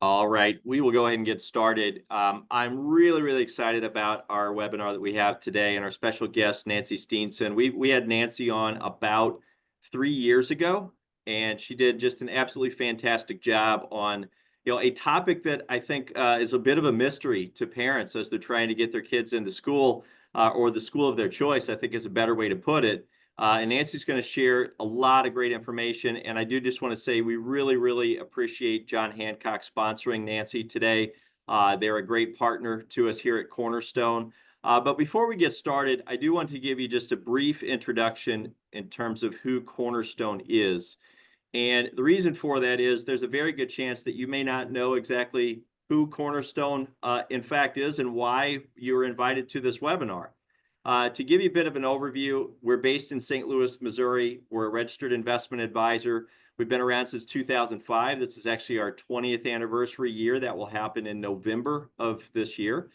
All right, we will go ahead and get started. I'm really excited about our webinar that we have today and our special guest, Nancy Steenson. We had Nancy on about 3 years ago, and she did just an absolutely fantastic job on a topic that I think is a bit of a mystery to parents as they're trying to get their kids into school or the school of their choice, I think is a better way to put it. And Nancy's going to share a lot of great information. And I do just want to say we really appreciate John Hancock sponsoring Nancy today. They're a great partner to us here at Cornerstone. But before we get started, I do want to give you just a brief introduction in terms of who Cornerstone is. And the reason for that is there's a very good chance that you may not know exactly who Cornerstone in fact is and why you were invited to this webinar. To give you a bit of an overview, we're based in St. Louis, Missouri. We're a registered investment advisor. We've been around since 2005. This is actually our 20th anniversary year. That will happen in November of this year.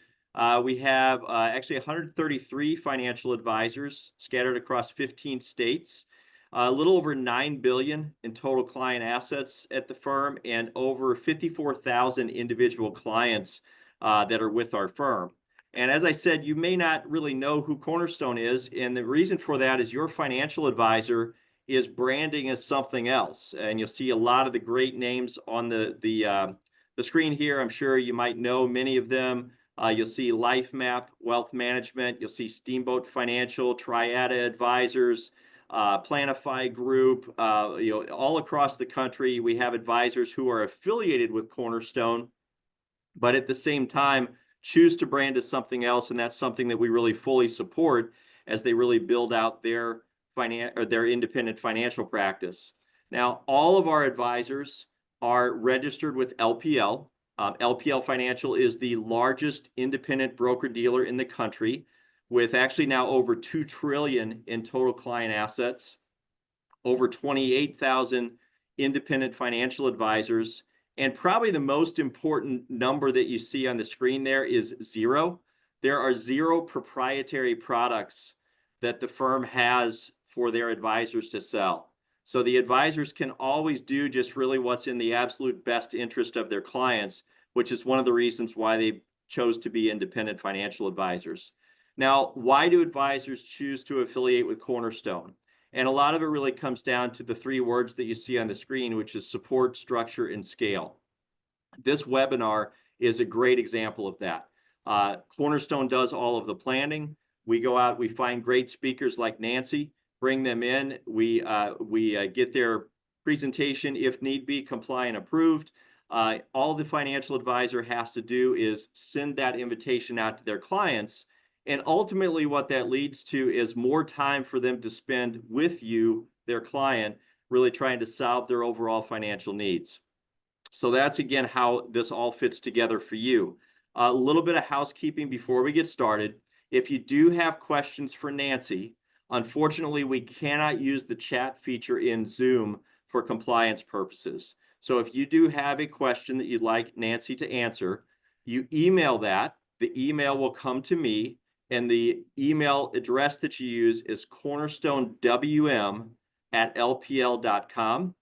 We have actually 133 financial advisors scattered across 15 states, a little over $9 billion in total client assets at the firm, and over 54,000 individual clients that are with our firm. And as I said, you may not really know who Cornerstone is, and the reason for that is your financial advisor is branding as something else. And you'll see a lot of the great names on the screen here. I'm sure you might know many of them. You'll see LifeMap Wealth Management. You'll see Steamboat Financial, Triada Advisors, Planify Group. All across the country, we have advisors who are affiliated with Cornerstone, but at the same time, choose to brand as something else, and that's something that we really fully support as they really build out their independent financial practice. Now, all of our advisors are registered with LPL. LPL Financial is the largest independent broker-dealer in the country, with actually now over $2 trillion in total client assets, over 28,000 independent financial advisors. And probably the most important number that you see on the screen there is zero. There are zero proprietary products that the firm has for their advisors to sell. So the advisors can always do just really what's in the absolute best interest of their clients, which is one of the reasons why they chose to be independent financial advisors. Now, why do advisors choose to affiliate with Cornerstone? And a lot of it really comes down to the three words that you see on the screen, which is support, structure, and scale. This webinar is a great example of that. Cornerstone does all of the planning. We go out, we find great speakers like Nancy, bring them in. We get their presentation, if need be, compliant approved. All the financial advisor has to do is send that invitation out to their clients. And ultimately what that leads to is more time for them to spend with you, their client, really trying to solve their overall financial needs. So that's, again, how this all fits together for you. A little bit of housekeeping before we get started. If you do have questions for Nancy, unfortunately, we cannot use the chat feature in Zoom for compliance purposes. So if you do have a question that you'd like Nancy to answer, you email that. The email will come to me. And the email address that you use is cornerstonewm@lpl.com.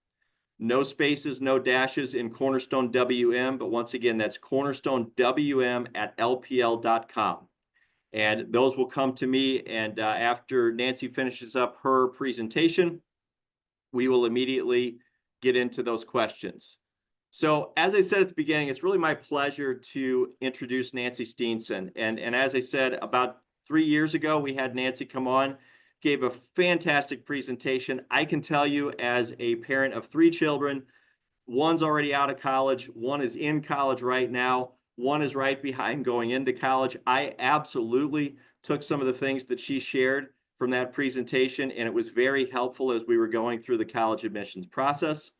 No spaces, no dashes in Cornerstone WM, but once again, that's cornerstonewm@lpl.com. And those will come to me, and after Nancy finishes up her presentation, we will immediately get into those questions. So as I said at the beginning, it's really my pleasure to introduce Nancy Steenson. And as I said, about 3 years ago, we had Nancy come on, gave a fantastic presentation. I can tell you, as a parent of 3 children, one's already out of college, one is in college right now, one is right behind going into college. I absolutely took some of the things that she shared from that presentation, and it was very helpful as we were going through the college admissions process.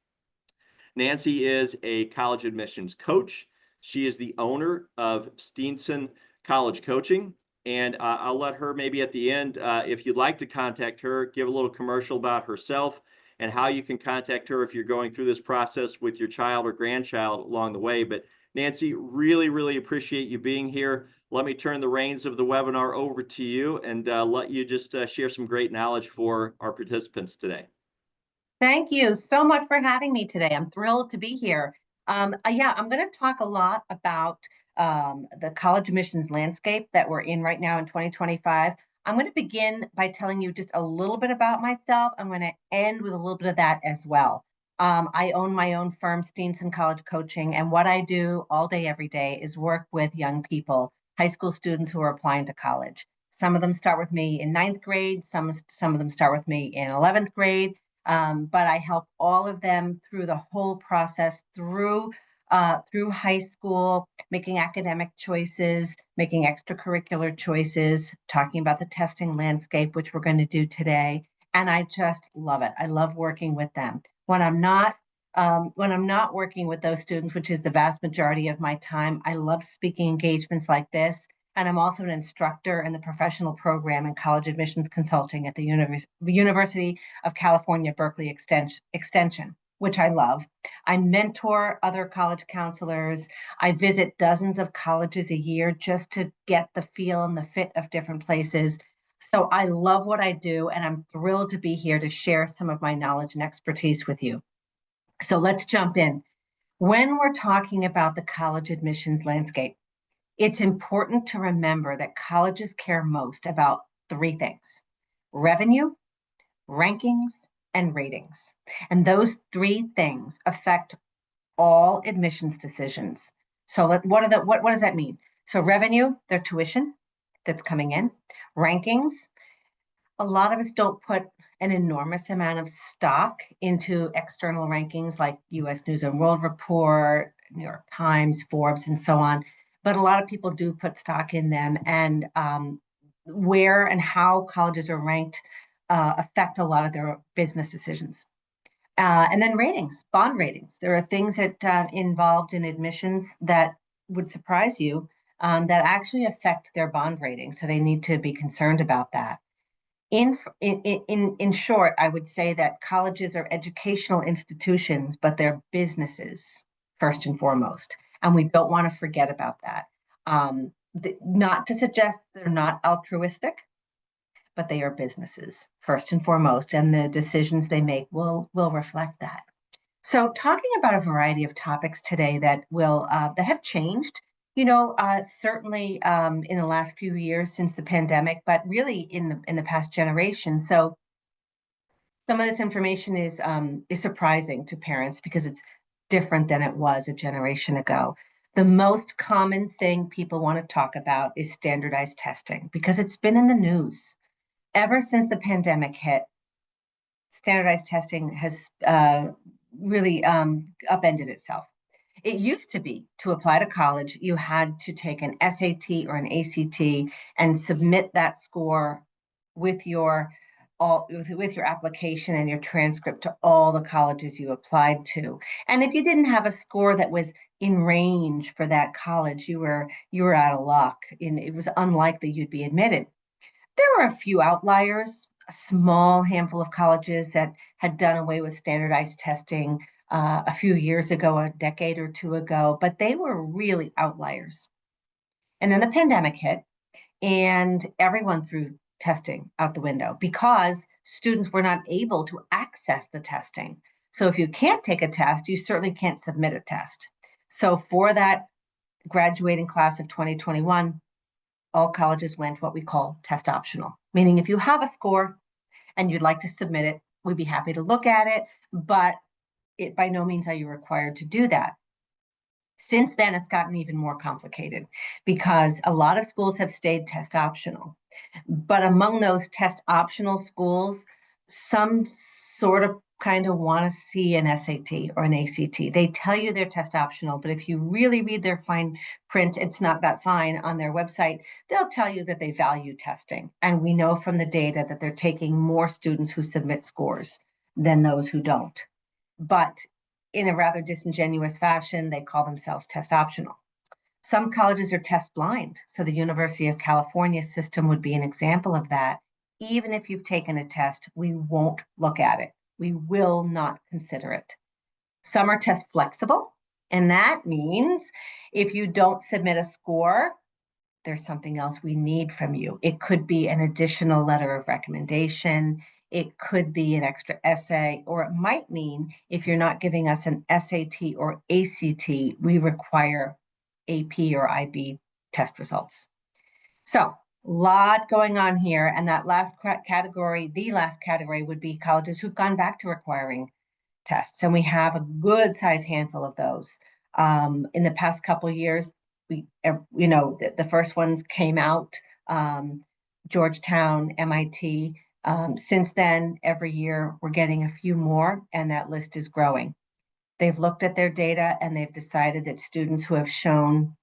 Nancy is a college admissions coach. She is the owner of Steenson College Coaching. And I'll let her maybe at the end, if you'd like to contact her, give a little commercial about herself and how you can contact her if you're going through this process with your child or grandchild along the way. But Nancy, really appreciate you being here. Let me turn the reins of the webinar over to you and let you just share some great knowledge for our participants today. Thank you so much for having me today. I'm thrilled to be here. Yeah, I'm going to talk a lot about the college admissions landscape that we're in right now in 2025. I'm going to begin by telling you just a little bit about myself. I'm going to end with a little bit of that as well. I own my own firm, Steenson College Coaching, and what I do all day, every day is work with young people, high school students who are applying to college. Some of them start with me in ninth grade, some of them start with me in 11th grade, but I help all of them through the whole process, through high school, making academic choices, making extracurricular choices, talking about the testing landscape, which we're going to do today. And I just love it. I love working with them. When I'm not working with those students, which is the vast majority of my time, I love speaking engagements like this. And I'm also an instructor in the professional program in college admissions consulting at the University of California, Berkeley Extension, which I love. I mentor other college counselors. I visit dozens of colleges a year just to get the feel and the fit of different places. So I love what I do, and I'm thrilled to be here to share some of my knowledge and expertise with you. So let's jump in. When we're talking about the college admissions landscape, it's important to remember that colleges care most about three things: revenue, rankings, and ratings. And those three things affect all admissions decisions. So what does that mean? So revenue, their tuition that's coming in. Rankings, a lot of us don't put an enormous amount of stock into external rankings like US News and World Report, New York Times, Forbes, and so on. But a lot of people do put stock in them, and where and how colleges are ranked affect a lot of their business decisions. And then ratings, bond ratings. There are things that involved in admissions that would surprise you, that actually affect their bond rating. So they need to be concerned about that. In short, I would say that colleges are educational institutions, but they're businesses first and foremost, and we don't want to forget about that. Not to suggest they're not altruistic, but they are businesses first and foremost, and the decisions they make will reflect that. So, talking about a variety of topics today that have changed, certainly in the last few years since the pandemic, but really in the past generation. So, some of this information is surprising to parents because it's different than it was a generation ago. The most common thing people want to talk about is standardized testing because it's been in the news ever since the pandemic hit. Standardized testing has really upended itself. It used to be to apply to college, you had to take an SAT or an ACT and submit that score with your with your application and your transcript to all the colleges you applied to. And if you didn't have a score that was in range for that college, you were out of luck. And it was unlikely you'd be admitted. There were a few outliers, a small handful of colleges that had done away with standardized testing a few years ago, a decade or two ago, but they were really outliers. And then the pandemic hit, and everyone threw testing out the window because students were not able to access the testing. So if you can't take a test, you certainly can't submit a test. So for that graduating class of 2021, all colleges went what we call test optional, meaning if you have a score and you'd like to submit it, we'd be happy to look at it, but by no means are you required to do that. Since then, it's gotten even more complicated because a lot of schools have stayed test optional. But among those test optional schools, some sort of kind of want to see an SAT or an ACT. They tell you they're test optional, but if you really read their fine print, it's not that fine on their website. They'll tell you that they value testing. And we know from the data that they're taking more students who submit scores than those who don't. But in a rather disingenuous fashion, they call themselves test optional. Some colleges are test blind. So the University of California system would be an example of that. Even if you've taken a test, we won't look at it. We will not consider it. Some are test flexible, and that means if you don't submit a score, there's something else we need from you. It could be an additional letter of recommendation. It could be an extra essay, or it might mean if you're not giving us an SAT or ACT, we require AP or IB test results. So, a lot going on here. And that last category, the last category would be colleges who've gone back to requiring tests. And we have a good size handful of those. In the past couple of years, the first ones came out, Georgetown, MIT. Since then, every year we're getting a few more, and that list is growing. They've looked at their data and they've decided that students who have shown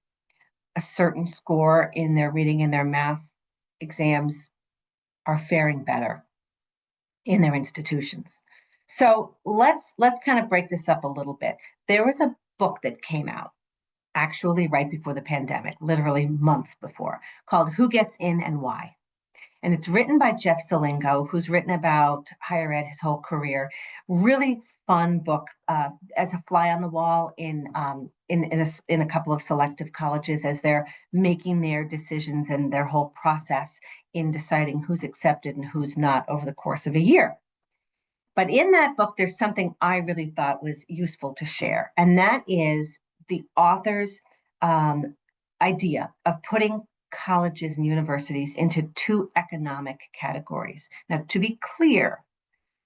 a certain score in their reading and their math exams are faring better in their institutions. So let's kind of break this up a little bit. There was a book that came out actually right before the pandemic, literally months before, called Who Gets In and Why. And it's written by Jeff Selingo, who's written about higher ed his whole career. Really fun book, as a fly on the wall in a couple of selective colleges as they're making their decisions and their whole process in deciding who's accepted and who's not over the course of a year. But in that book, there's something I really thought was useful to share, and that is the author's idea of putting colleges and universities into two economic categories. Now, to be clear,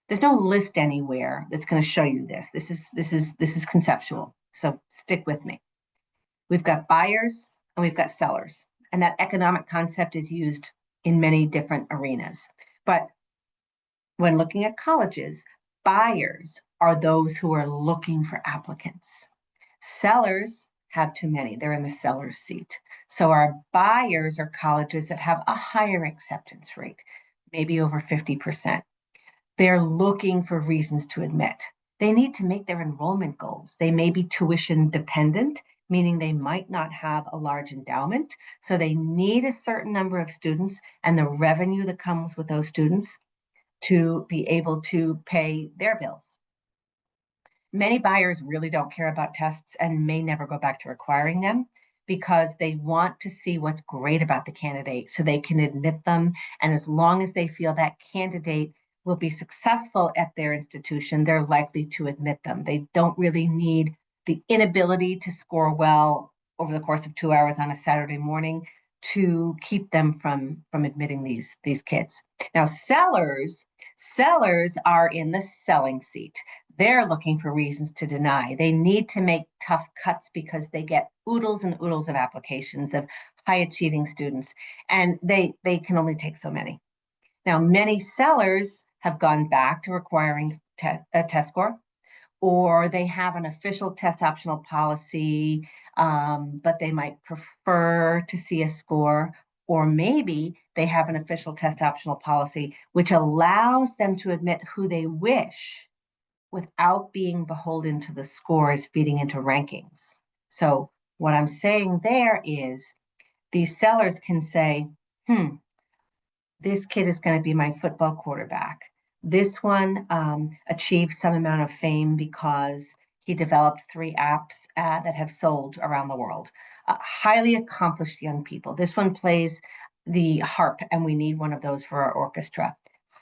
there's no list anywhere that's going to show you this. This is conceptual. So stick with me. We've got buyers and we've got sellers, and that economic concept is used in many different arenas. But when looking at colleges, buyers are those who are looking for applicants. Sellers have too many. They're in the seller's seat. So our buyers are colleges that have a higher acceptance rate, maybe over 50%. They're looking for reasons to admit. They need to make their enrollment goals. They may be tuition dependent, meaning they might not have a large endowment. So they need a certain number of students and the revenue that comes with those students to be able to pay their bills. Many buyers really don't care about tests and may never go back to requiring them because they want to see what's great about the candidate so they can admit them. And as long as they feel that candidate will be successful at their institution, they're likely to admit them. They don't really need the inability to score well over the course of 2 hours on a Saturday morning to keep them from admitting these kids. Now, sellers are in the selling seat. They're looking for reasons to deny. They need to make tough cuts because they get oodles and oodles of applications of high achieving students, and they can only take so many. Now, many sellers have gone back to requiring a test score, or they have an official test optional policy, but they might prefer to see a score, or maybe they have an official test optional policy which allows them to admit who they wish without being beholden to the scores feeding into rankings. So what I'm saying there is these sellers can say, this kid is going to be my football quarterback. This one achieved some amount of fame because he developed 3 apps that have sold around the world. Highly accomplished young people. This one plays the harp, and we need one of those for our orchestra.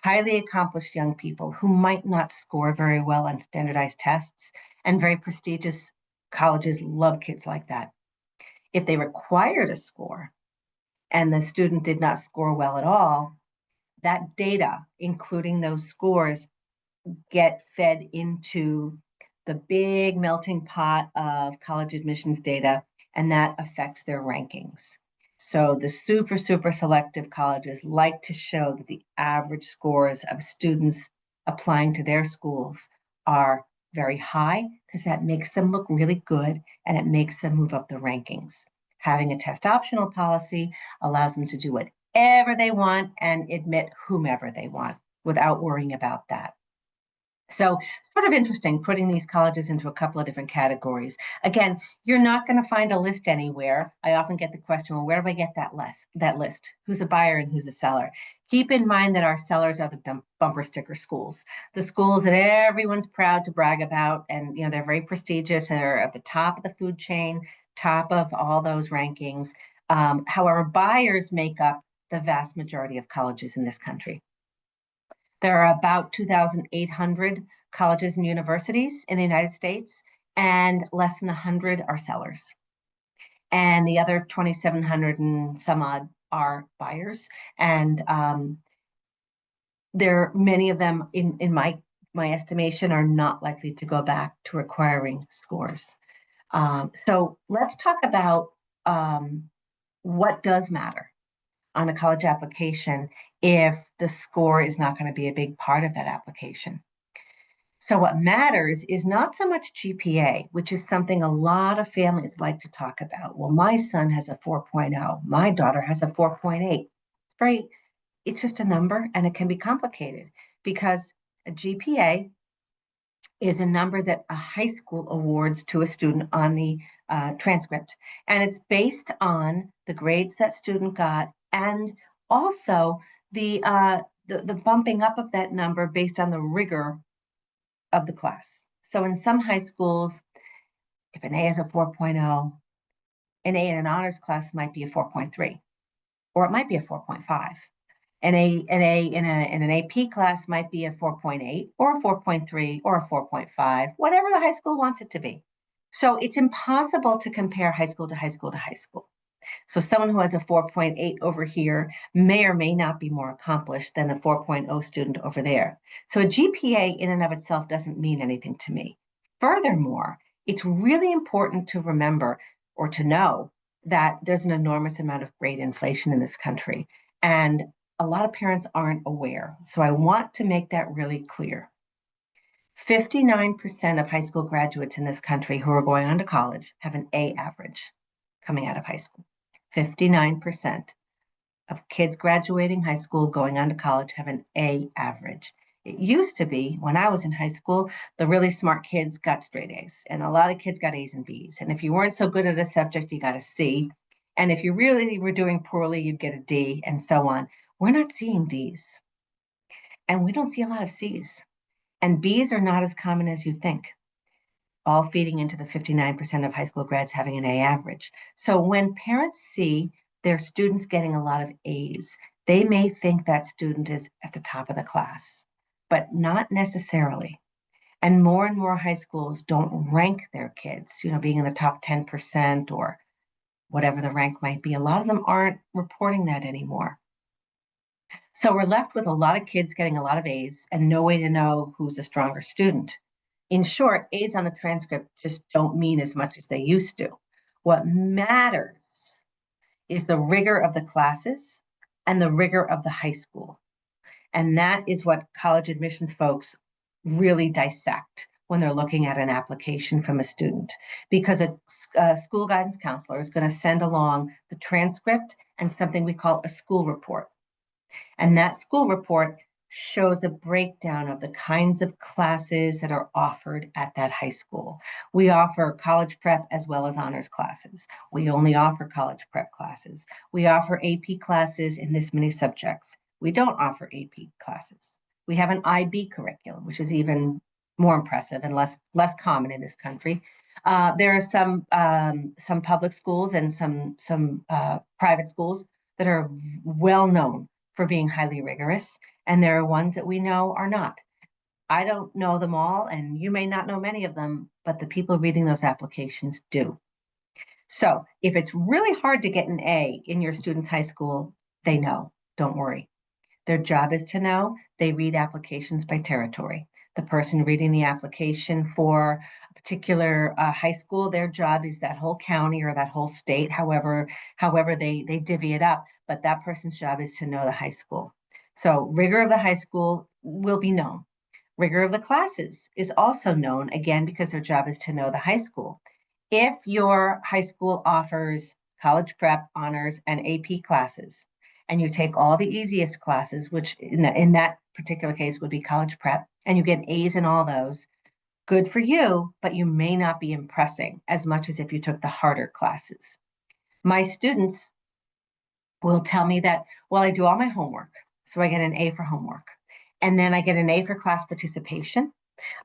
Highly accomplished young people who might not score very well on standardized tests, and very prestigious colleges love kids like that. If they required a score and the student did not score well at all, that data, including those scores, get fed into the big melting pot of college admissions data, and that affects their rankings. So the super selective colleges like to show that the average scores of students applying to their schools are very high because that makes them look really good and it makes them move up the rankings. Having a test optional policy allows them to do whatever they want and admit whomever they want without worrying about that. So sort of interesting putting these colleges into a couple of different categories. Again, you're not going to find a list anywhere. I often get the question, well, where do I get that list? Who's a buyer and who's a seller? Keep in mind that our sellers are the bumper sticker schools, the schools that everyone's proud to brag about. And, they're very prestigious and are at the top of the food chain, top of all those rankings. However, buyers make up the vast majority of colleges in this country. There are about 2,800 colleges and universities in the United States, and less than 100 are sellers. And the other 2,700 and some odd are buyers. And there, many of them, in my estimation, are not likely to go back to requiring scores. So let's talk about what does matter on a college application if the score is not going to be a big part of that application. So what matters is not so much GPA, which is something a lot of families like to talk about. Well, my son has a 4.0, my daughter has a 4.8. It's just a number, and it can be complicated because a GPA is a number that a high school awards to a student on the transcript. And it's based on the grades that student got, and also the bumping up of that number based on the rigor of the class. So in some high schools, if an A is a 4.0, an A in an honors class might be a 4.3, or it might be a 4.5. An A in an AP class might be a 4.8 or a 4.3 or a 4.5, whatever the high school wants it to be. So it's impossible to compare high school to high school to high school. So someone who has a 4.8 over here may or may not be more accomplished than the 4.0 student over there. So a GPA in and of itself doesn't mean anything to me. Furthermore, it's really important to remember or to know that there's an enormous amount of grade inflation in this country. And a lot of parents aren't aware. So I want to make that really clear. 59% of high school graduates in this country who are going on to college have an A average coming out of high school. 59% of kids graduating high school going on to college have an A average. It used to be when I was in high school, the really smart kids got straight A's, and a lot of kids got A's and B's. And if you weren't so good at a subject, you got a C. And if you really were doing poorly, you'd get a D, and so on. We're not seeing D's, and we don't see a lot of C's. And B's are not as common as you think, all feeding into the 59% of high school grads having an A average. So when parents see their students getting a lot of A's, they may think that student is at the top of the class, but not necessarily. And more high schools don't rank their kids, being in the top 10% or whatever the rank might be. A lot of them aren't reporting that anymore. So we're left with a lot of kids getting a lot of A's and no way to know who's a stronger student. In short, A's on the transcript just don't mean as much as they used to. What matters is the rigor of the classes and the rigor of the high school. And that is what college admissions folks really dissect when they're looking at an application from a student, because a school guidance counselor is going to send along the transcript and something we call a school report. And that school report shows a breakdown of the kinds of classes that are offered at that high school. We offer college prep as well as honors classes. We only offer college prep classes. We offer AP classes in this many subjects. We don't offer AP classes. We have an IB curriculum, which is even more impressive and less common in this country. There are some public schools and some private schools that are well known for being highly rigorous, and there are ones that we know are not. I don't know them all, and you may not know many of them, but the people reading those applications do. So if it's really hard to get an A in your student's high school, they know. Don't worry. Their job is to know. They read applications by territory. The person reading the application for a particular high school, their job is that whole county or that whole state, however they divvy it up. But that person's job is to know the high school. So rigor of the high school will be known. Rigor of the classes is also known, again, because their job is to know the high school. If your high school offers college prep, honors, and AP classes, and you take all the easiest classes, which in that particular case would be college prep, and you get A's in all those, good for you, but you may not be impressing as much as if you took the harder classes. My students will tell me that, well, I do all my homework, so I get an A for homework. And then I get an A for class participation.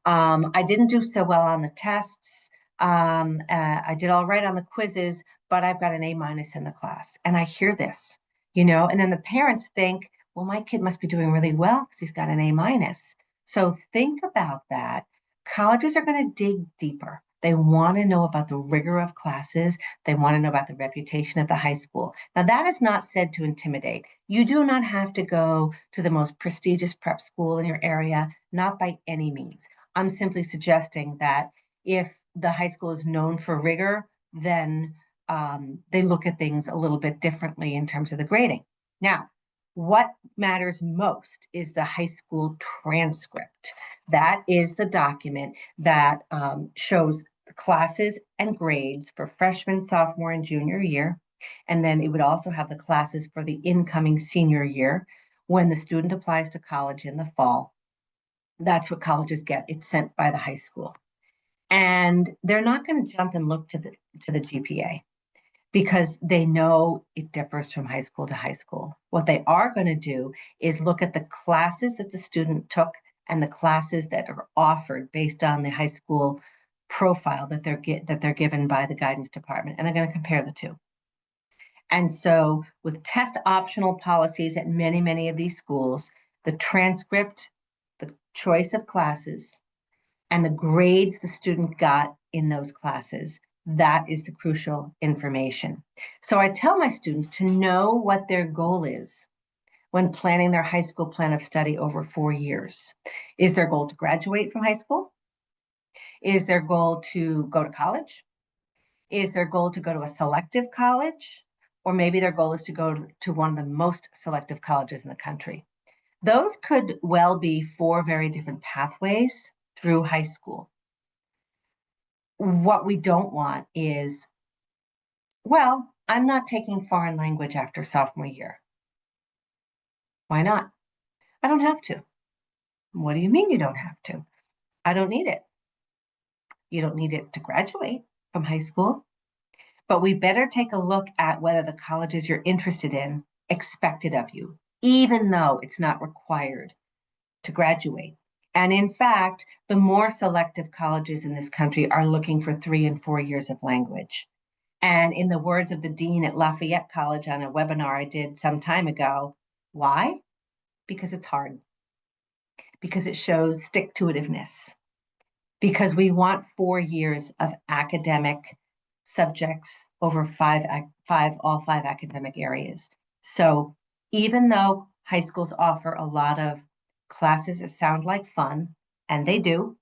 I didn't do so well on the tests. I did all right on the quizzes, but I've got an A minus in the class. And I hear this, and then the parents think, well, my kid must be doing really well because he's got an A minus. So think about that. Colleges are going to dig deeper. They want to know about the rigor of classes. They want to know about the reputation of the high school. Now, that is not said to intimidate. You do not have to go to the most prestigious prep school in your area, not by any means. I'm simply suggesting that if the high school is known for rigor, then they look at things a little bit differently in terms of the grading. Now, what matters most is the high school transcript. That is the document that shows the classes and grades for freshman, sophomore, and junior year. And then it would also have the classes for the incoming senior year when the student applies to college in the fall. That's what colleges get. It's sent by the high school. And they're not going to jump and look to the GPA because they know it differs from high school to high school. What they are going to do is look at the classes that the student took and the classes that are offered based on the high school profile that they're given by the guidance department, and they're going to compare the two. And so with test optional policies at many of these schools, the transcript, the choice of classes, and the grades the student got in those classes, that is the crucial information. So I tell my students to know what their goal is when planning their high school plan of study over 4 years. Is their goal to graduate from high school? Is their goal to go to college? Is their goal to go to a selective college? Or maybe their goal is to go to one of the most selective colleges in the country. Those could well be 4 very different pathways through high school. What we don't want is, well, I'm not taking foreign language after sophomore year. Why not? I don't have to. What do you mean you don't have to? I don't need it. You don't need it to graduate from high school. But we better take a look at whether the colleges you're interested in expect it of you, even though it's not required to graduate. And in fact, the more selective colleges in this country are looking for 3 and 4 years of language. And in the words of the dean at Lafayette College on a webinar I did some time ago, why? Because it's hard. Because it shows stick-to-itiveness. Because we want 4 years of academic subjects over all five academic areas. So even though high schools offer a lot of classes that sound like fun, and they do,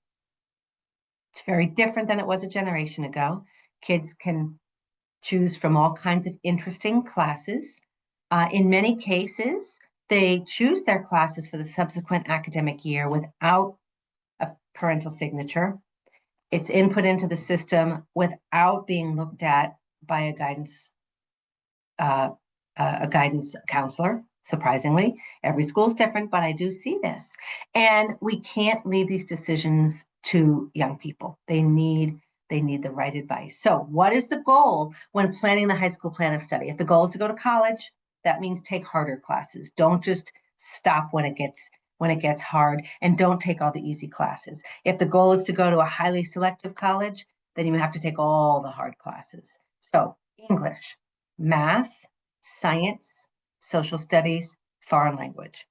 it's very different than it was a generation ago. Kids can choose from all kinds of interesting classes. In many cases, they choose their classes for the subsequent academic year without a parental signature. It's input into the system without being looked at by uh, a guidance counselor. Surprisingly, every school is different, but I do see this. And we can't leave these decisions to young people. They need the right advice. So what is the goal when planning the high school plan of study? If the goal is to go to college, that means take harder classes. Don't just stop when it gets hard, and don't take all the easy classes. If the goal is to go to a highly selective college, then you have to take all the hard classes. So English, math, science, social studies, foreign language.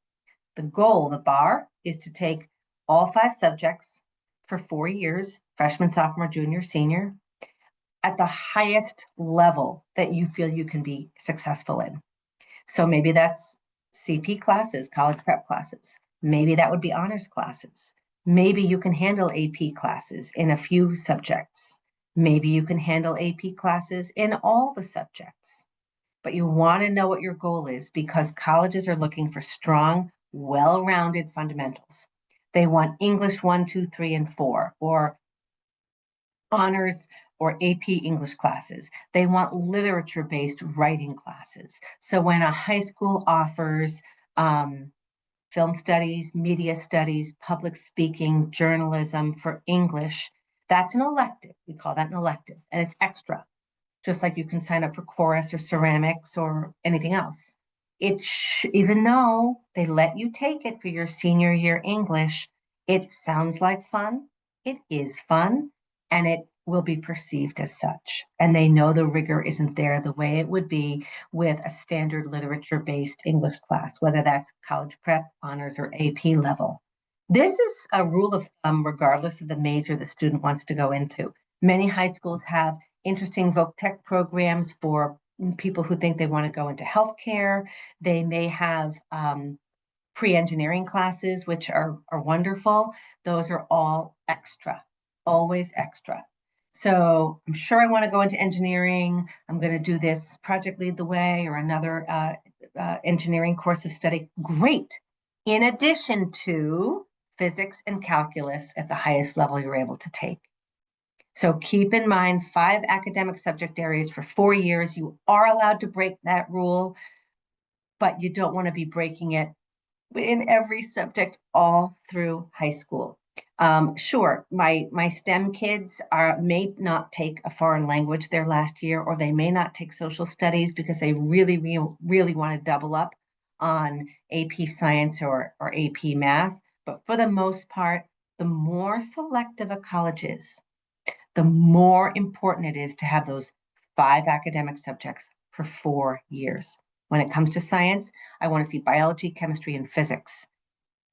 The goal, the bar, is to take all 5 subjects for 4 years, freshman, sophomore, junior, senior, at the highest level that you feel you can be successful in. So maybe that's CP classes, college prep classes. Maybe that would be honors classes. Maybe you can handle AP classes in a few subjects. Maybe you can handle AP classes in all the subjects. But you want to know what your goal is because colleges are looking for strong, well-rounded fundamentals. They want English 1, 2, 3, and 4, or honors or AP English classes. They want literature-based writing classes. So when a high school offers film studies, media studies, public speaking, journalism for English, that's an elective. We call that an elective, and it's extra, just like you can sign up for chorus or ceramics or anything else. Even though they let you take it for your senior year English, it sounds like fun. It is fun, and it will be perceived as such. And they know the rigor isn't there the way it would be with a standard literature-based English class, whether that's college prep, honors, or AP level. This is a rule of thumb regardless of the major the student wants to go into. Many high schools have interesting voc tech programs for people who think they want to go into healthcare. They may have pre-engineering classes, which are wonderful. Those are all extra, always extra. So I'm sure I want to go into engineering. I'm going to do this project lead the way or another engineering course of study. Great. In addition to physics and calculus at the highest level you're able to take. So keep in mind 5 academic subject areas for 4 years. You are allowed to break that rule, but you don't want to be breaking it in every subject all through high school. Sure, my STEM kids may not take a foreign language their last year, or they may not take social studies because they really want to double up on AP Science or AP Math. But for the most part, the more selective a college is, the more important it is to have those 5 academic subjects for 4 years. When it comes to science, I want to see biology, chemistry, and physics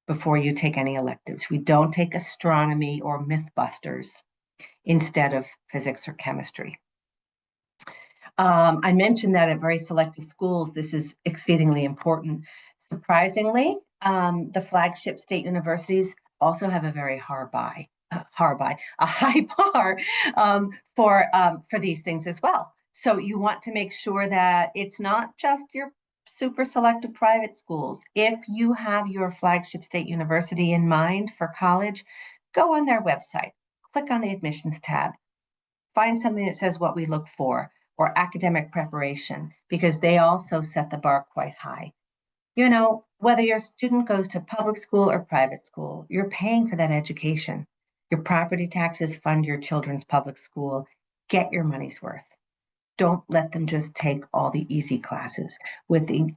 before you take any electives. We don't take astronomy or mythbusters instead of physics or chemistry. I mentioned that at very selected schools, this is exceedingly important. Surprisingly, the flagship state universities also have a very a high bar for these things as well. So you want to make sure that it's not just your super selective private schools. If you have your flagship state university in mind for college, go on their website, click on the admissions tab, find something that says what we look for or academic preparation, because they also set the bar quite high. You know, whether your student goes to public school or private school, you're paying for that education. Your property taxes fund your children's public school. Get your money's worth. Don't let them just take all the easy classes. With the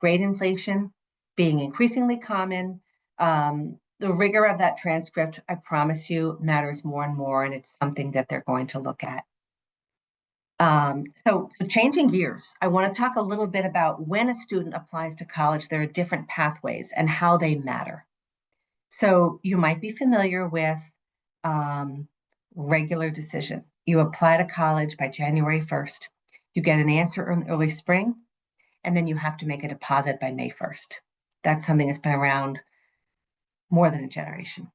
grade inflation being increasingly common, the rigor of that transcript, I promise you, matters more and more, and it's something that they're going to look at. So changing gears, I want to talk a little bit about when a student applies to college, there are different pathways and how they matter. So you might be familiar with regular decision. You apply to college by January 1st. You get an answer in early spring, and then you have to make a deposit by May 1st. That's something that's been around more than a generation.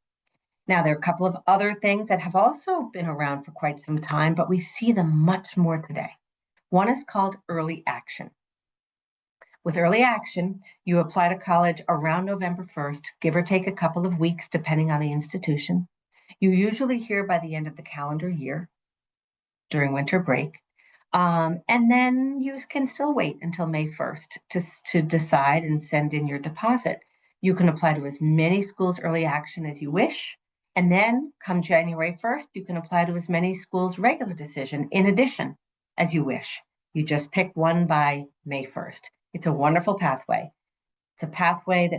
Now, there are a couple of other things that have also been around for quite some time, but we see them much more today. One is called early action. With early action, you apply to college around November 1st, give or take a couple of weeks, depending on the institution. You usually hear by the end of the calendar year during winter break. And then you can still wait until May 1st to decide and send in your deposit. You can apply to as many schools early action as you wish. And then come January 1st, you can apply to as many schools regular decision in addition as you wish. You just pick one by May 1st. It's a wonderful pathway. It's a pathway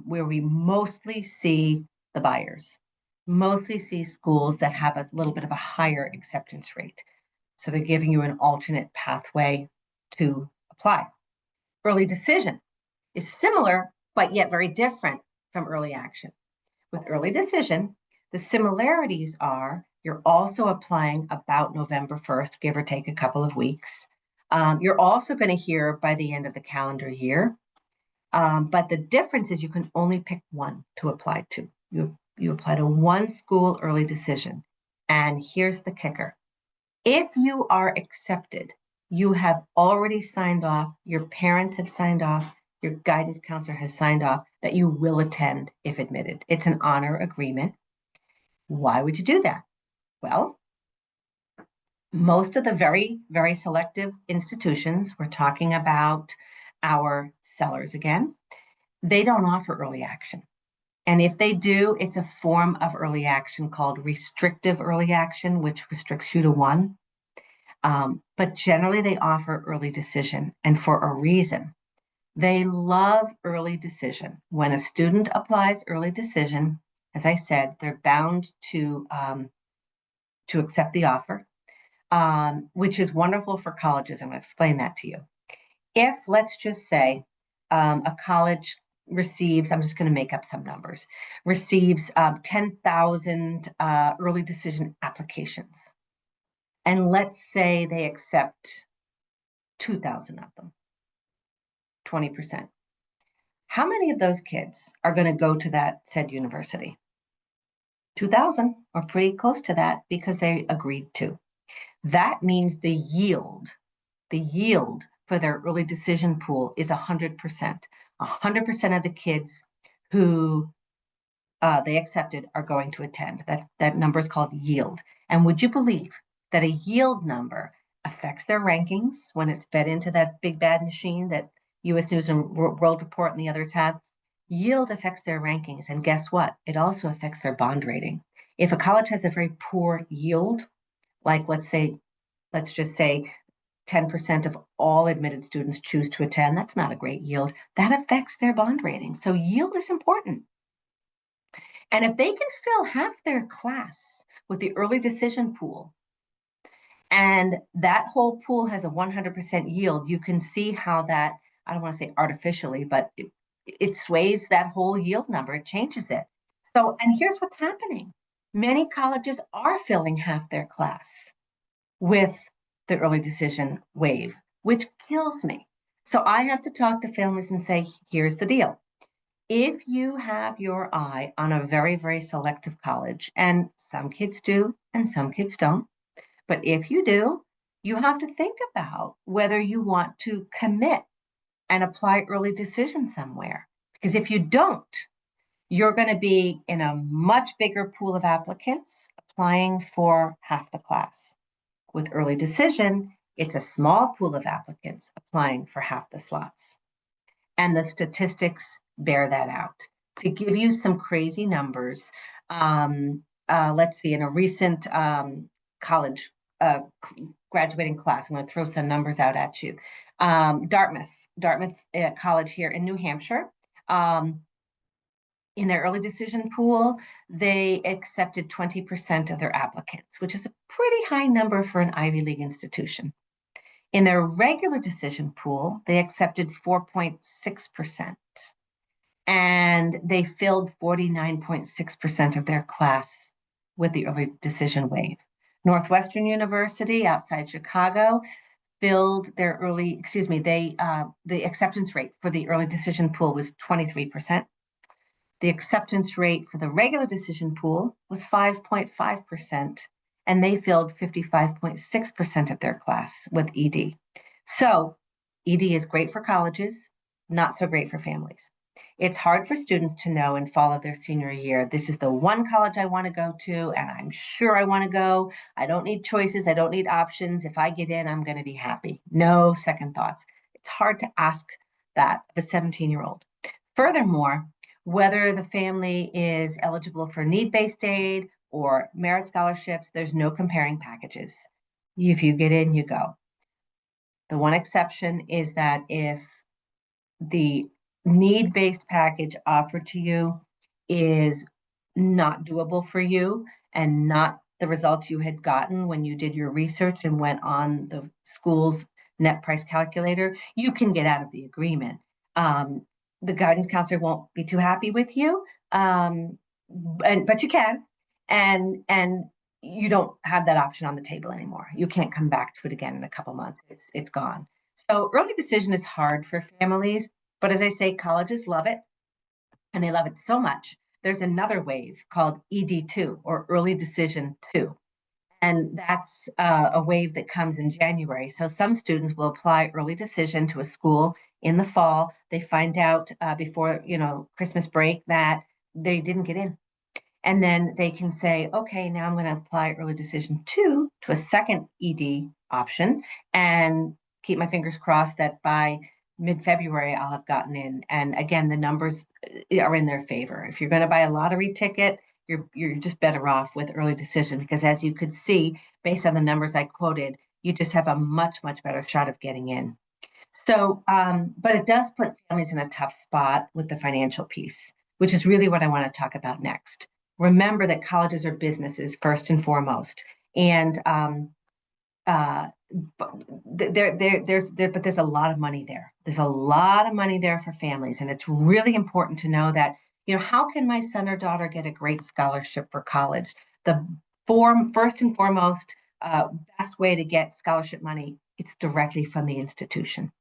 where we mostly see the buyers, mostly see schools that have a little bit of a higher acceptance rate. So they're giving you an alternate pathway to apply. Early decision is similar, but yet very different from early action. With early decision, the similarities are you're also applying about November 1st, give or take a couple of weeks. You're also going to hear by the end of the calendar year. But the difference is you can only pick one to apply to. You apply to one school early decision. And here's the kicker. If you are accepted, you have already signed off, your parents have signed off, your guidance counselor has signed off that you will attend if admitted. It's an honor agreement. Why would you do that? Well, most of the very, very selective institutions, we're talking about our sellers again, they don't offer early action. And if they do, it's a form of early action called restrictive early action, which restricts you to one. But generally, they offer early decision, and for a reason. They love early decision. When a student applies early decision, as I said, they're bound to to accept the offer, which is wonderful for colleges. I'm going to explain that to you. If, let's just say, a college receives, I'm just going to make up some numbers, receives 10,000 early decision applications. And let's say they accept 2,000 of them, 20%. How many of those kids are going to go to that said university? 2,000, or pretty close to that, because they agreed to. That means the yield for their early decision pool is 100%. 100% of the kids who they accepted are going to attend. That number is called yield. And would you believe that a yield number affects their rankings when it's fed into that big bad machine that US News and World Report and the others have? Yield affects their rankings. And guess what? It also affects their bond rating. If a college has a very poor yield, like let's just say 10% of all admitted students choose to attend, that's not a great yield. That affects their bond rating. So yield is important. And if they can fill half their class with the early decision pool, and that whole pool has a 100% yield, you can see how that, I don't want to say artificially, but it sways that whole yield number, it changes it. So, and here's what's happening. Many colleges are filling half their class with the early decision wave, which kills me. So I have to talk to families and say, here's the deal. If you have your eye on a very, very selective college, and some kids do and some kids don't, but if you do, you have to think about whether you want to commit and apply early decision somewhere. Because if you don't, you're going to be in a much bigger pool of applicants applying for half the class. With early decision, it's a small pool of applicants applying for half the slots. And the statistics bear that out. To give you some crazy numbers, let's see, in a recent college graduating class, I'm going to throw some numbers out at you. Dartmouth College here in New Hampshire, in their early decision pool, they accepted 20% of their applicants, which is a pretty high number for an Ivy League institution. In their regular decision pool, they accepted 4.6%, and they filled 49.6% of their class with the early decision wave. Northwestern University outside Chicago filled their the acceptance rate for the early decision pool was 23%. The acceptance rate for the regular decision pool was 5.5%, and they filled 55.6% of their class with ED. So ED is great for colleges, not so great for families. It's hard for students to know and follow their senior year. This is the one college I want to go to, and I'm sure I want to go. I don't need choices. I don't need options. If I get in, I'm going to be happy. No second thoughts. It's hard to ask that of a 17-year-old. Furthermore, whether the family is eligible for need-based aid or merit scholarships, there's no comparing packages. If you get in, you go. The one exception is that if the need-based package offered to you is not doable for you and not the results you had gotten when you did your research and went on the school's net price calculator, you can get out of the agreement. The guidance counselor won't be too happy with you, but you can, and you don't have that option on the table anymore. You can't come back to it again in a couple months. It's gone. So early decision is hard for families, but as I say, colleges love it, and they love it so much. There's another wave called ED2, or early decision 2. And that's a wave that comes in January. So some students will apply early decision to a school in the fall. They find out before Christmas break that they didn't get in. And then they can say, okay, now I'm going to apply early decision 2 to a second ED option and keep my fingers crossed that by mid-February I'll have gotten in. And again, the numbers are in their favor. If you're going to buy a lottery ticket, you're just better off with early decision, because as you could see, based on the numbers I quoted, you just have a much, much better shot of getting in. So, but it does put families in a tough spot with the financial piece, which is really what I want to talk about next. Remember that colleges are businesses first and foremost. And but there's a lot of money there. There's a lot of money there for families, and it's really important to know that, how can my son or daughter get a great scholarship for college? The first and foremost, best way to get scholarship money, it's directly from the institution.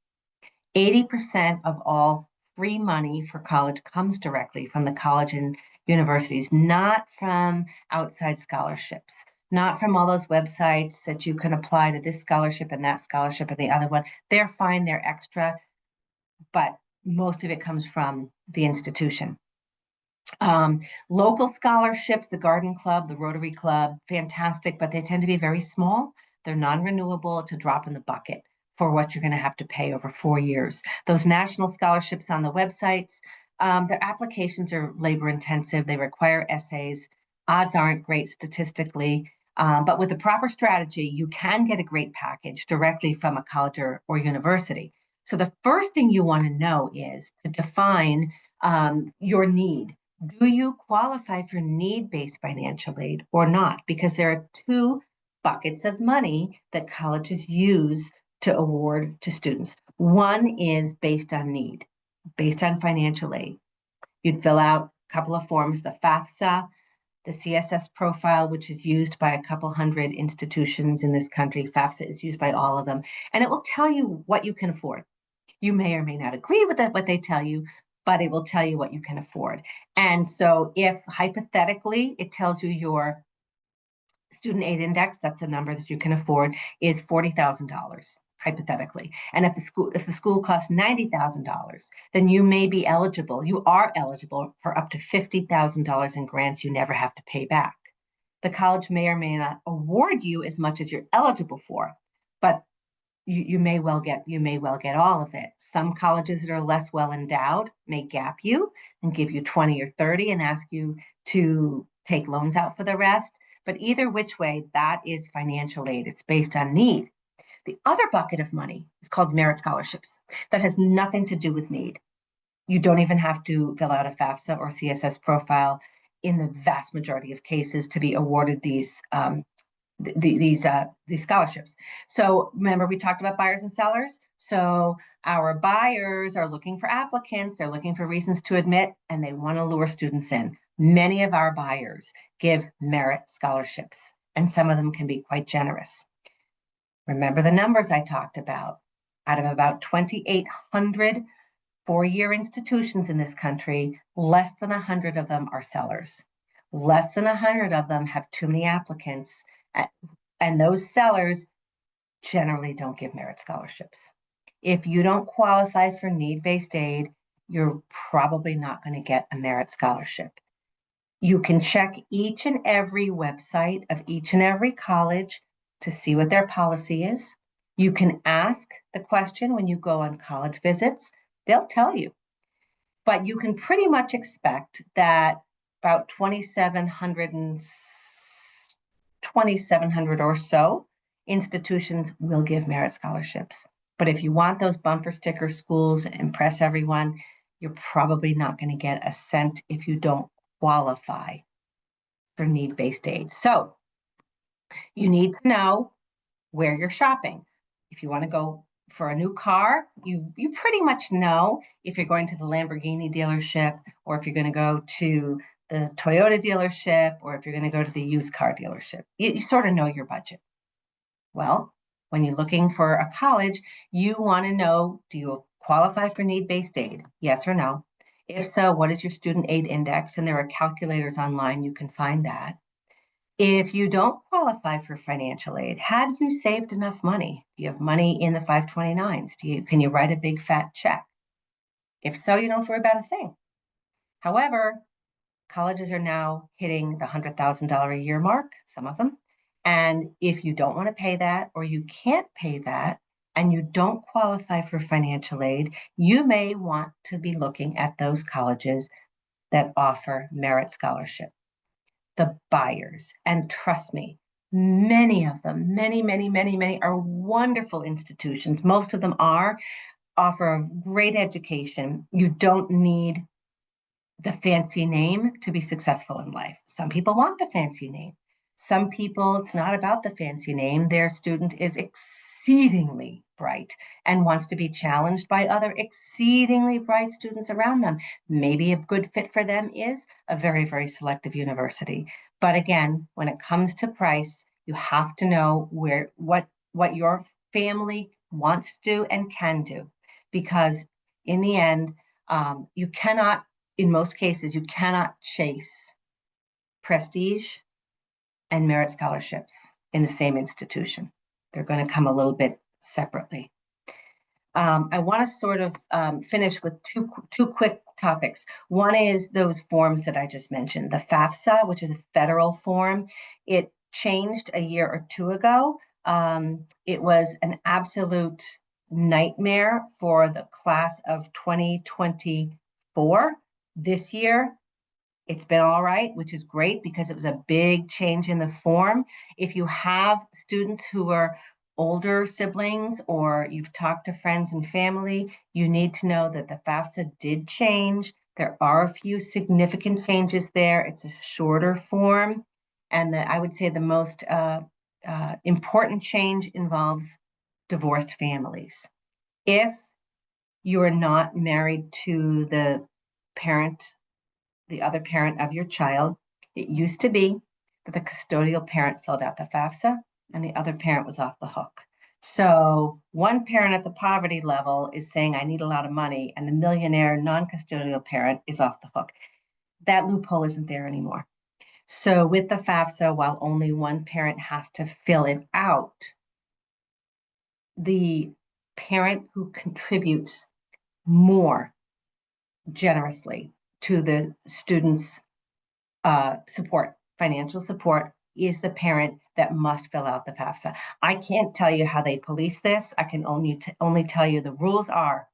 80% of all free money for college comes directly from the college and universities, not from outside scholarships, not from all those websites that you can apply to this scholarship and that scholarship and the other one. They're fine, they're extra, but most of it comes from the institution. Local scholarships, the Garden Club, the Rotary Club, fantastic, but they tend to be very small. They're non-renewable. It's a drop in the bucket for what you're going to have to pay over 4 years. Those national scholarships on the websites, their applications are labor intensive. They require essays. Odds aren't great statistically, but with the proper strategy, you can get a great package directly from a college or university. So the first thing you want to know is to define your need. Do you qualify for need-based financial aid or not? Because there are two buckets of money that colleges use to award to students. One is based on need, based on financial aid. You'd fill out a couple of forms, the FAFSA, the CSS profile, which is used by a couple hundred institutions in this country. FAFSA is used by all of them, and it will tell you what you can afford. You may or may not agree with what they tell you, but it will tell you what you can afford. And so if hypothetically it tells you your student aid index, that's a number that you can afford, is $40,000 hypothetically. And if the school costs $90,000, then you are eligible for up to $50,000 in grants you never have to pay back. The college may or may not award you as much as you're eligible for, but you may well get all of it. Some colleges that are less well endowed may gap you and give you 20 or 30 and ask you to take loans out for the rest. But either which way, that is financial aid. It's based on need. The other bucket of money is called merit scholarships. That has nothing to do with need. You don't even have to fill out a FAFSA or CSS profile in the vast majority of cases to be awarded these scholarships. So remember, we talked about buyers and sellers. So our buyers are looking for applicants, they're looking for reasons to admit, and they want to lure students in. Many of our buyers give merit scholarships, and some of them can be quite generous. Remember the numbers I talked about. Out of about 2,800 four-year institutions in this country, less than 100 of them are sellers. Less than 100 of them have too many applicants, and those sellers generally don't give merit scholarships. If you don't qualify for need-based aid, you're probably not going to get a merit scholarship. You can check each and every website of each and every college to see what their policy is. You can ask the question when you go on college visits. They'll tell you. But you can pretty much expect that about 2,700 or so institutions will give merit scholarships. But if you want those bumper sticker schools, impress everyone, you're probably not going to get a cent if you don't qualify for need-based aid. So you need to know where you're shopping. If you want to go for a new car, you pretty much know if you're going to the Lamborghini dealership, or if you're going to go to the Toyota dealership, or if you're going to go to the used car dealership. You sort of know your budget. Well, when you're looking for a college, you want to know, do you qualify for need-based aid? Yes or no? If so, what is your student aid index? And there are calculators online, you can find that. If you don't qualify for financial aid, have you saved enough money? Do you have money in the 529s? Can you write a big fat check? If so, you don't have to worry about a thing. However, colleges are now hitting the $100,000 a year mark, some of them. And if you don't want to pay that, or you can't pay that, and you don't qualify for financial aid, you may want to be looking at those colleges that offer merit scholarship. The buyers, and trust me, many of them, many are wonderful institutions. Most of them offer a great education. You don't need the fancy name to be successful in life. Some people want the fancy name. Some people, it's not about the fancy name. Their student is exceedingly bright and wants to be challenged by other exceedingly bright students around them. Maybe a good fit for them is a very, very selective university. But again, when it comes to price, you have to know what your family wants to do and can do. Because in the end, you cannot, in most cases, you cannot chase prestige and merit scholarships in the same institution. They're going to come a little bit separately. I want to sort of finish with two quick topics. One is those forms that I just mentioned, the FAFSA, which is a federal form. It changed a year or two ago. It was an absolute nightmare for the class of 2024. This year, it's been all right, which is great because it was a big change in the form. If you have students who are older siblings or you've talked to friends and family, you need to know that the FAFSA did change. There are a few significant changes there. It's a shorter form. And I would say the most important change involves divorced families. If you're not married to the other parent of your child. It used to be that the custodial parent filled out the FAFSA and the other parent was off the hook. So one parent at the poverty level is saying, I need a lot of money, and the millionaire non-custodial parent is off the hook. That loophole isn't there anymore. So with the FAFSA, while only one parent has to fill it out, the parent who contributes more generously to the student's support, financial support, is the parent that must fill out the FAFSA. I can't tell you how they police this. I can only tell you the rules are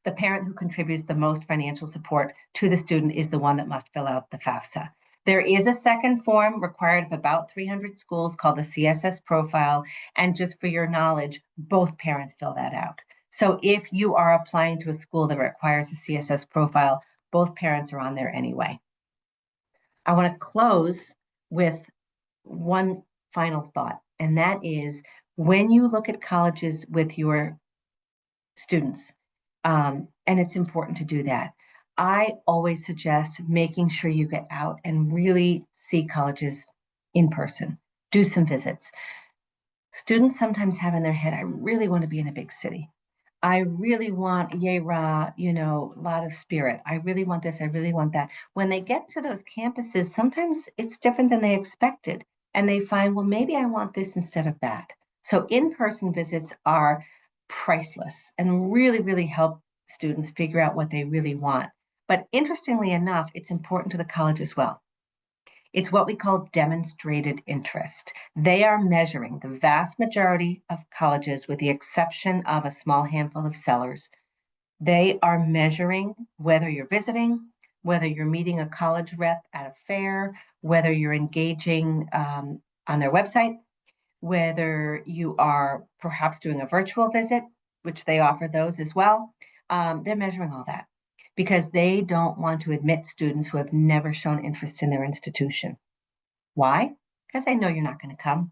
the parent who contributes the most financial support to the student is the one that must fill out the FAFSA. There is a second form required of about 300 schools called the CSS profile. And just for your knowledge, both parents fill that out. So if you are applying to a school that requires a CSS profile, both parents are on there anyway. I want to close with one final thought, and that is when you look at colleges with your students, and it's important to do that, I always suggest making sure you get out and really see colleges in person, do some visits. Students sometimes have in their head, I really want to be in a big city. I really want yay rah, a lot of spirit. I really want this. I really want that. When they get to those campuses, sometimes it's different than they expected. And they find, well, maybe I want this instead of that. So in-person visits are priceless and really, really help students figure out what they really want. But interestingly enough, it's important to the college as well. It's what we call demonstrated interest. They are measuring the vast majority of colleges, with the exception of a small handful of sellers. They are measuring whether you're visiting, whether you're meeting a college rep at a fair, whether you're engaging on their website, whether you are perhaps doing a virtual visit, which they offer those as well. They're measuring all that because they don't want to admit students who have never shown interest in their institution. Why? Because they know you're not going to come.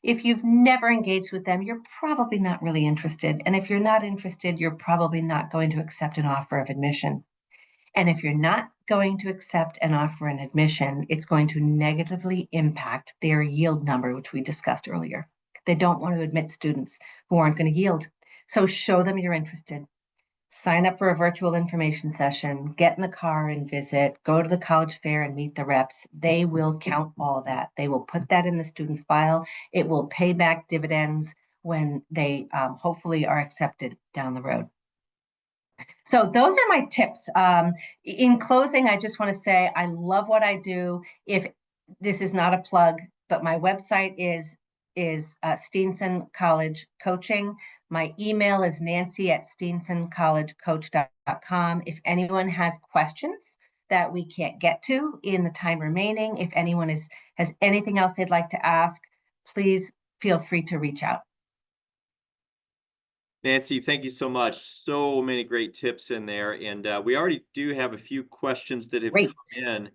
If you've never engaged with them, you're probably not really interested. And if you're not interested, you're probably not going to accept an offer of admission. And if you're not going to accept an offer an admission, it's going to negatively impact their yield number, which we discussed earlier. They don't want to admit students who aren't going to yield. So show them you're interested. Sign up for a virtual information session, get in the car and visit, go to the college fair and meet the reps. They will count all that. They will put that in the student's file. It will pay back dividends when they hopefully are accepted down the road. So those are my tips. In closing, I just want to say I love what I do. If this is not a plug, but my website is Steenson College Coaching. My email is nancy@steensoncollegecoach.com. If anyone has questions that we can't get to in the time remaining, if anyone has anything else they'd like to ask, please feel free to reach out. Nancy, thank you so much. So many great tips in there. And we already do have a few questions that have Great. come in.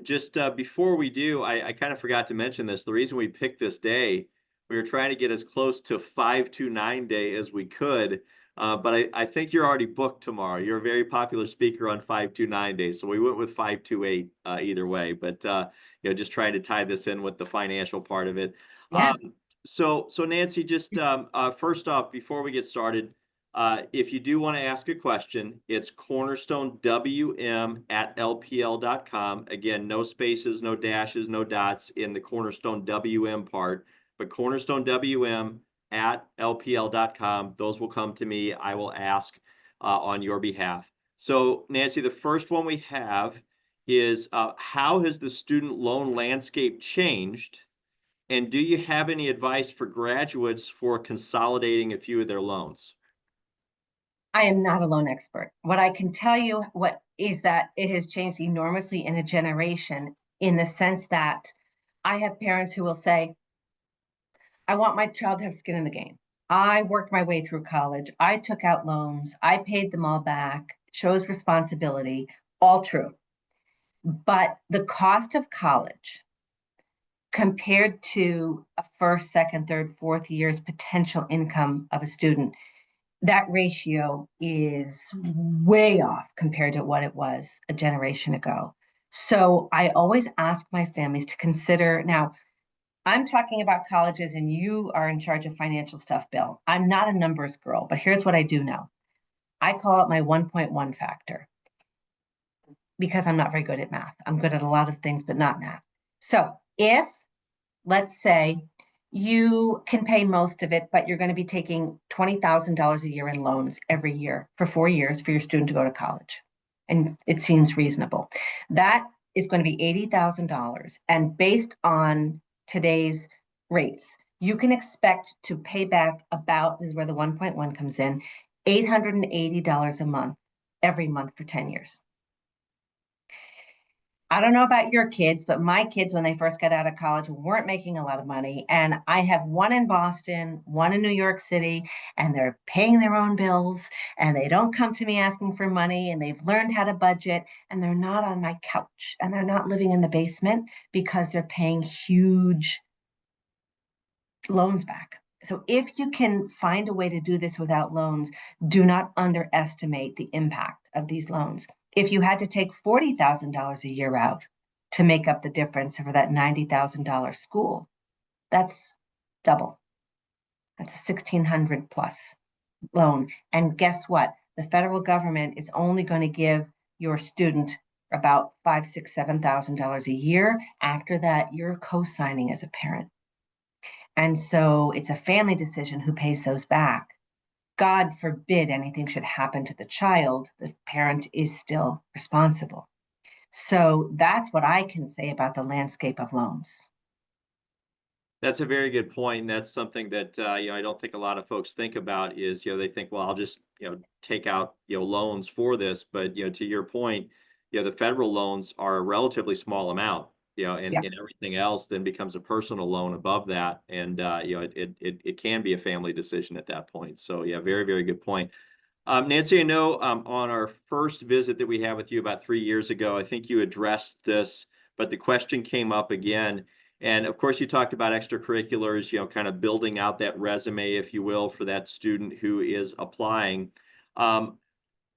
Just before we do, I kind of forgot to mention this. The reason we picked this day, we were trying to get as close to 529 day as we could. But I think you're already booked tomorrow. You're a very popular speaker on 529 day. So we went with 528 either way. But just trying to tie this in with the financial part of it. Yeah. So Nancy, just first off, before we get started, if you do want to ask a question, it's cornerstonewm@lpl.com. Again, no spaces, no dashes, no dots in the Cornerstone WM part, but cornerstonewm@lpl.com. Those will come to me. I will ask on your behalf. So, Nancy, the first one we have is how has the student loan landscape changed? And do you have any advice for graduates for consolidating a few of their loans? I am not a loan expert. What I can tell you what is that it has changed enormously in a generation in the sense that I have parents who will say, I want my child to have skin in the game. I worked my way through college. I took out loans. I paid them all back, chose responsibility, all true. But the cost of college compared to a first, second, third, fourth year's potential income of a student, that ratio is way off compared to what it was a generation ago. So I always ask my families to consider now. I'm talking about colleges and you are in charge of financial stuff, Bill. I'm not a numbers girl, but here's what I do know. I call it my 1.1 factor because I'm not very good at math. I'm good at a lot of things, but not math. So if, let's say, you can pay most of it, but you're going to be taking $20,000 a year in loans every year for 4 years for your student to go to college. And it seems reasonable. That is going to be $80,000. And based on today's rates, you can expect to pay back about, this is where the 1.1 comes in, $880 a month, every month for 10 years. I don't know about your kids, but my kids, when they first got out of college, weren't making a lot of money. And I have one in Boston, one in New York City, and they're paying their own bills and they don't come to me asking for money and they've learned how to budget and they're not on my couch and they're not living in the basement because they're paying huge loans back. So if you can find a way to do this without loans, do not underestimate the impact of these loans. If you had to take $40,000 a year out to make up the difference for that $90,000 school, that's double. That's a 1,600 plus loan. And guess what? The federal government is only going to give your student about $5, $6, $7,000 a year. After that, you're co-signing as a parent. And so it's a family decision who pays those back. God forbid anything should happen to the child, the parent is still responsible. So that's what I can say about the landscape of loans. That's a very good point. And that's something that I don't think a lot of folks think about is, they think, well, I'll just, take out, loans for this. But, to your point, the federal loans are a relatively small amount, Yeah. and everything else then becomes a personal loan above that. And, it can be a family decision at that point. So, yeah, very, very good point. Nancy, I know on our first visit that we had with you about 3 years ago, I think you addressed this, but the question came up again. And of course, you talked about extracurriculars, kind of building out that resume, if you will, for that student who is applying. Um,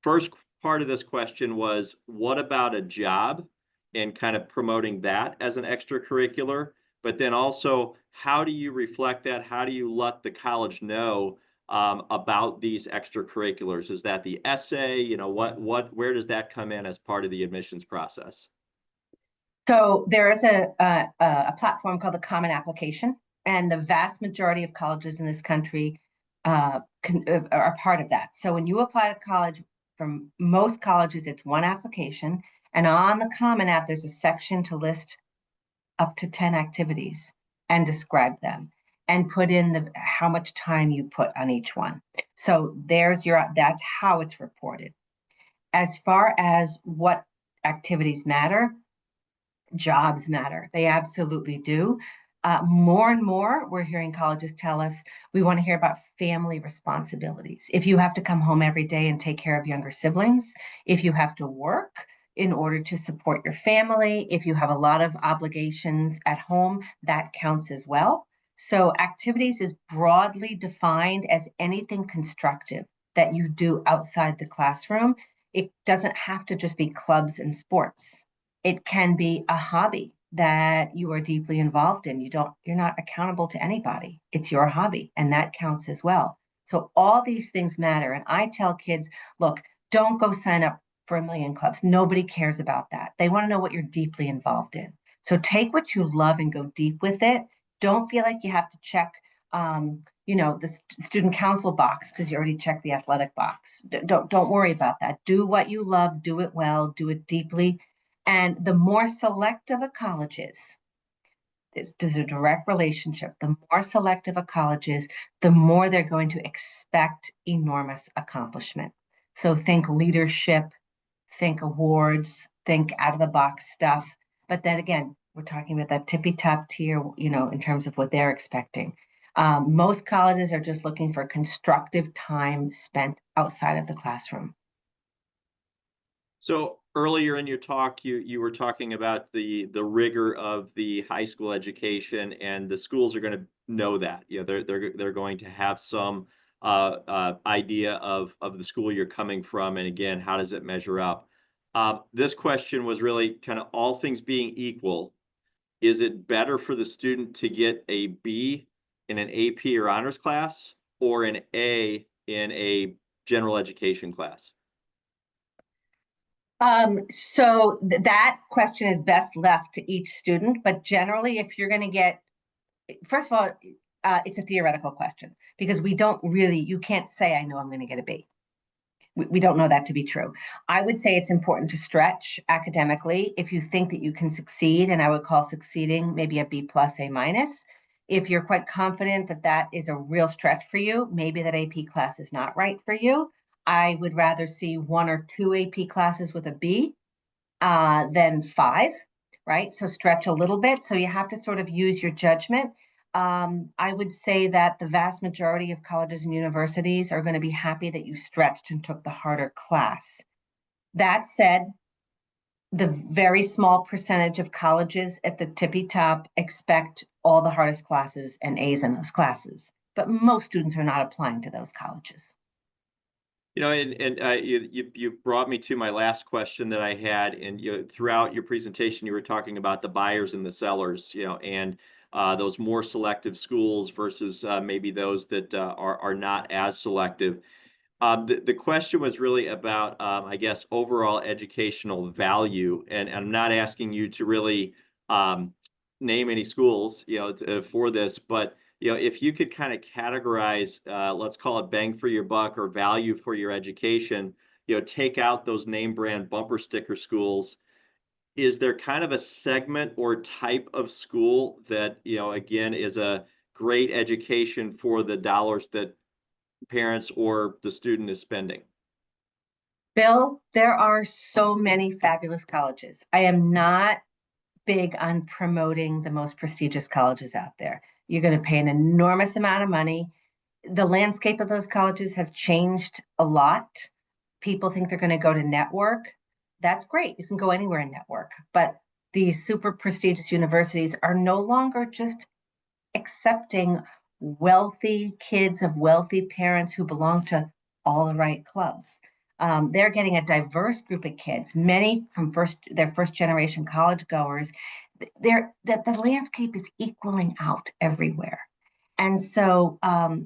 First part of this question was, what about a job and kind of promoting that as an extracurricular? But then also, how do you reflect that? How do you let the college know about these extracurriculars? Is that the essay? Where does that come in as part of the admissions process? So there is a platform called the Common Application, and the vast majority of colleges in this country are part of that. So when you apply to college, from most colleges, it's one application, and on the Common App, there's a section to list up to 10 activities and describe them and put in the how much time you put on each one. So that's how it's reported. As far as what activities matter, jobs matter. They absolutely do. More and more, we're hearing colleges tell us we want to hear about family responsibilities. If you have to come home every day and take care of younger siblings, if you have to work, in order to support your family. If you have a lot of obligations at home, that counts as well. So activities is broadly defined as anything constructive that you do outside the classroom. It doesn't have to just be clubs and sports. It can be a hobby that you are deeply involved in. You're not accountable to anybody. It's your hobby, and that counts as well. So all these things matter. And I tell kids, look, don't go sign up for a million clubs. Nobody cares about that. They want to know what you're deeply involved in. So take what you love and go deep with it. Don't feel like you have to check the student council box because you already checked the athletic box. Don't worry about that. Do what you love, do it well, do it deeply. And the more selective a college is, there's a direct relationship. The more selective a college is, the more they're going to expect enormous accomplishment. So think leadership, think awards, think out of the box stuff. But then again, we're talking about that tippy top tier, in terms of what they're expecting. Most colleges are just looking for constructive time spent outside of the classroom. So earlier in your talk, you were talking about the rigor of the high school education, and the schools are going to know that. They're going to have some idea of the school you're coming from, and again, how does it measure up? This question was really kind of all things being equal. Is it better for the student to get a B in an AP or honors class, or an A in a general education class? That question is best left to each student, but generally, if you're going to get, first of all, it's a theoretical question because you can't say, I know I'm going to get a B. We don't know that to be true. I would say it's important to stretch academically if you think that you can succeed, and I would call succeeding maybe a B plus, A minus. If you're quite confident that that is a real stretch for you, maybe that AP class is not right for you. I would rather see one or two AP classes with a B than five, right? So stretch a little bit. So you have to sort of use your judgment. I would say that the vast majority of colleges and universities are going to be happy that you stretched and took the harder class. That said, the very small percentage of colleges at the tippy top expect all the hardest classes and A's in those classes, but most students are not applying to those colleges. You brought me to my last question that I had, and throughout your presentation, you were talking about the buyers and the sellers, and those more selective schools versus maybe those that are not as selective. The question was really about, I guess, overall educational value, and I'm not asking you to really name any schools, for this, but if you could kind of categorize, let's call it bang for your buck or value for your education, take out those name brand bumper sticker schools. Is there kind of a segment or type of school that, again, is a great education for the dollars that parents or the student is spending? Bill, there are so many fabulous colleges. I am not big on promoting the most prestigious colleges out there. You're going to pay an enormous amount of money. The landscape of those colleges have changed a lot. People think they're going to go to network. That's great. You can go anywhere in network, but these super prestigious universities are no longer just accepting wealthy kids of wealthy parents who belong to all the right clubs. They're getting a diverse group of kids, many from their first generation college goers. The landscape is equaling out everywhere. And so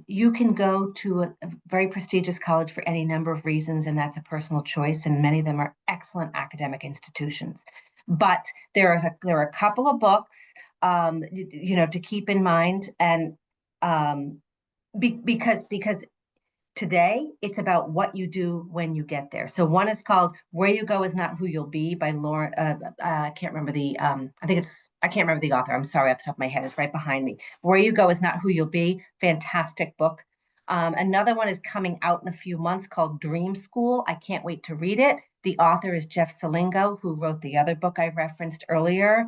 you can go to a very prestigious college for any number of reasons, and that's a personal choice. And many of them are excellent academic institutions. But there are a couple of books, to keep in mind, and because today it's about what you do when you get there. So one is called "Where You Go Is Not Who You'll Be" by Laura. I can't remember the. I can't remember the author. I'm sorry, off the top of my head. It's right behind me. "Where You Go Is Not Who You'll Be." Fantastic book. Another one is coming out in a few months called Dream School. I can't wait to read it. The author is Jeff Salingo, who wrote the other book I referenced earlier.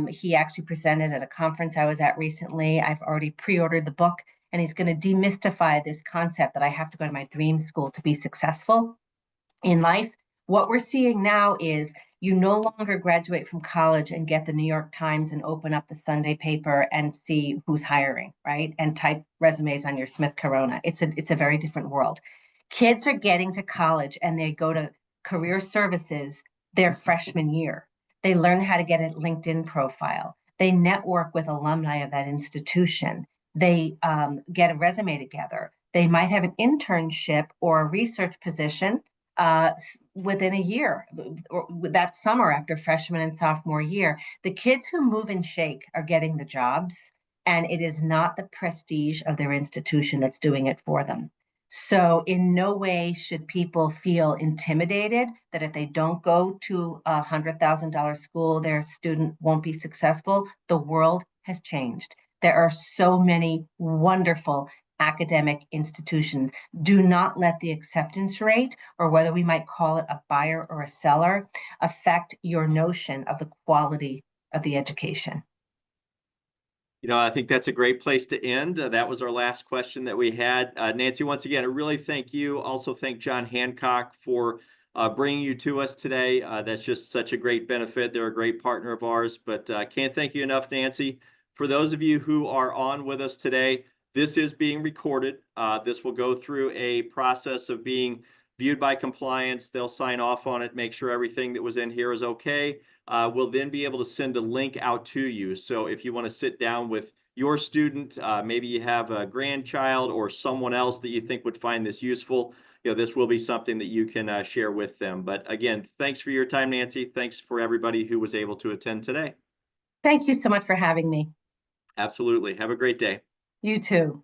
He actually presented at a conference I was at recently. I've already pre-ordered the book, and he's going to demystify this concept that I have to go to my dream school to be successful in life. What we're seeing now is you no longer graduate from college and get the New York Times and open up the Sunday paper and see who's hiring, right? And type resumes on your Smith Corona. It's a very different world. Kids are getting to college and they go to career services their freshman year. They learn how to get a LinkedIn profile. They network with alumni of that institution. They get a resume together. They might have an internship or a research position within a year, or that summer after freshman and sophomore year. The kids who move and shake are getting the jobs, and it is not the prestige of their institution that's doing it for them. So, in no way should people feel intimidated that if they don't go to $100,000 school, their student won't be successful. The world has changed. There are so many wonderful academic institutions. Do not let the acceptance rate, or whether we might call it a buyer or a seller, affect your notion of the quality of the education. I think that's a great place to end. That was our last question that we had. Nancy, once again, I really thank you. Also thank John Hancock for bringing you to us today. That's just such a great benefit. They're a great partner of ours, but can't thank you enough, Nancy. For those of you who are on with us today, this is being recorded. This will go through a process of being viewed by compliance. They'll sign off on it, make sure everything that was in here is okay. We'll then be able to send a link out to you. So if you want to sit down with your student, maybe you have a grandchild or someone else that you think would find this useful, this will be something that you can share with them. But again, thanks for your time, Nancy. Thanks for everybody who was able to attend today. Thank you so much for having me. Absolutely. Have a great day. You too.